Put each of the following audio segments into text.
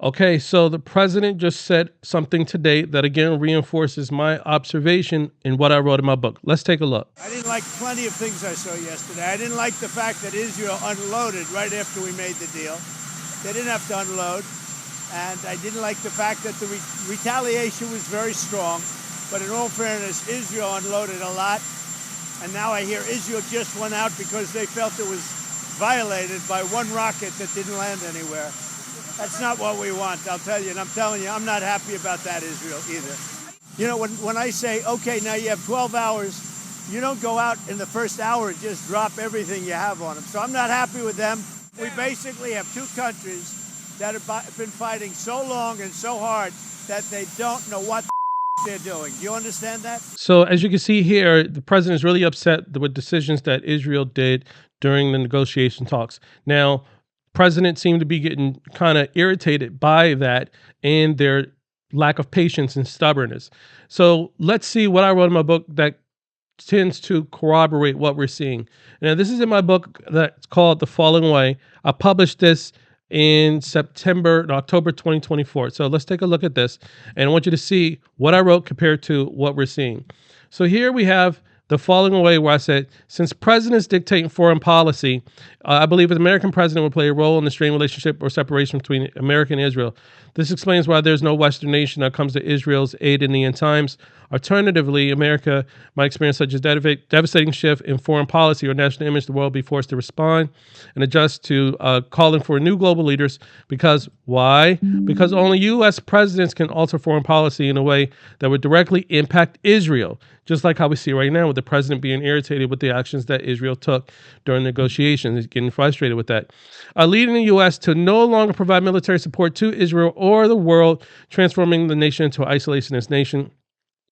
Okay, so the president just said something today that again reinforces my observation in what I wrote in my book. Let's take a look. I didn't like plenty of things I saw yesterday. I didn't like the fact that Israel unloaded right after we made the deal. They didn't have to unload. And I didn't like the fact that the retaliation was very strong. But in all fairness, Israel unloaded a lot. And now I hear Israel just went out because they felt it was violated by one rocket that didn't land anywhere. That's not what we want, I'll tell you. And I'm telling you, I'm not happy about that, Israel, either. You know, when I say, okay, now you have 12 hours, you don't go out in the first hour and just drop everything you have on them. So I'm not happy with them. We basically have two countries that have been fighting so long and so hard that they don't know what they're doing. Do you understand that? So as you can see here, the president is really upset with decisions that Israel did during the negotiation talks. Now, president seemed to be getting kind of irritated by that and their lack of patience and stubbornness. So let's see what I wrote in my book that tends to corroborate what we're seeing. Now, this is in my book that's called The Falling Away. I published this in October 2024. So let's take a look at this. And I want you to see what I wrote compared to what we're seeing. So here we have the falling away where I said, since presidents dictate foreign policy, I believe an American president would play a role in the strained relationship or separation between America and Israel. This explains why there's no Western nation that comes to Israel's aid in the end times. Alternatively, America might experience such a devastating shift in foreign policy or national image, the world be forced to respond and adjust to calling for new global leaders. Because why? Because only U.S. presidents can alter foreign policy in a way that would directly impact Israel, just like how we see right now with the president being irritated with the actions that Israel took during negotiations. He's getting frustrated with that. Leading the U.S. to no longer provide military support to Israel or the world, transforming the nation into an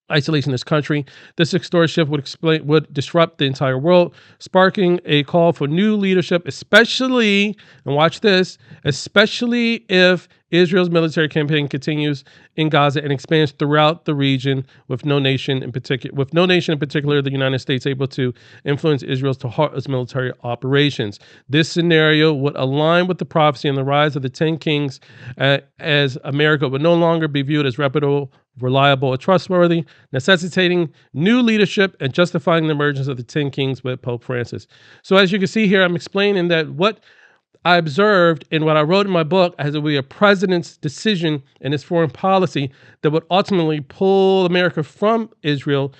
isolationist country. This historic shift would disrupt the entire world, sparking a call for new leadership, especially, and watch this, especially if Israel's military campaign continues in Gaza and expands throughout the region with no nation in particular, the United States, able to influence Israel to halt its military operations. This scenario would align with the prophecy and the rise of the 10 kings, as America would no longer be viewed as reputable, reliable, or trustworthy, necessitating new leadership and justifying the emergence of the 10 kings with Pope Francis. So as you can see here, I'm explaining that what I observed in what I wrote in my book as it would be a president's decision in his foreign policy that would ultimately pull America from Israel,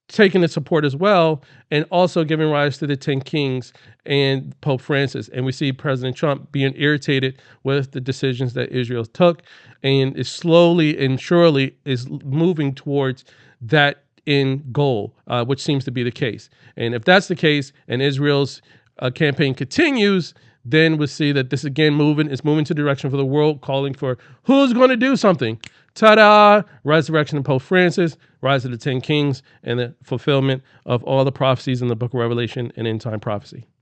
taking its support as well, and also giving rise to the 10 kings and Pope Francis. And we see President Trump being irritated with the decisions that Israel took, and is slowly and surely is moving towards that end goal, which seems to be the case. And if that's the case, and Israel's campaign continues, then we'll see that this again is moving to the direction for the world, calling for who's going to do something. Ta-da! Resurrection of Pope Francis, rise of the 10 kings, and the fulfillment of all the prophecies in the book of Revelation and end time prophecy.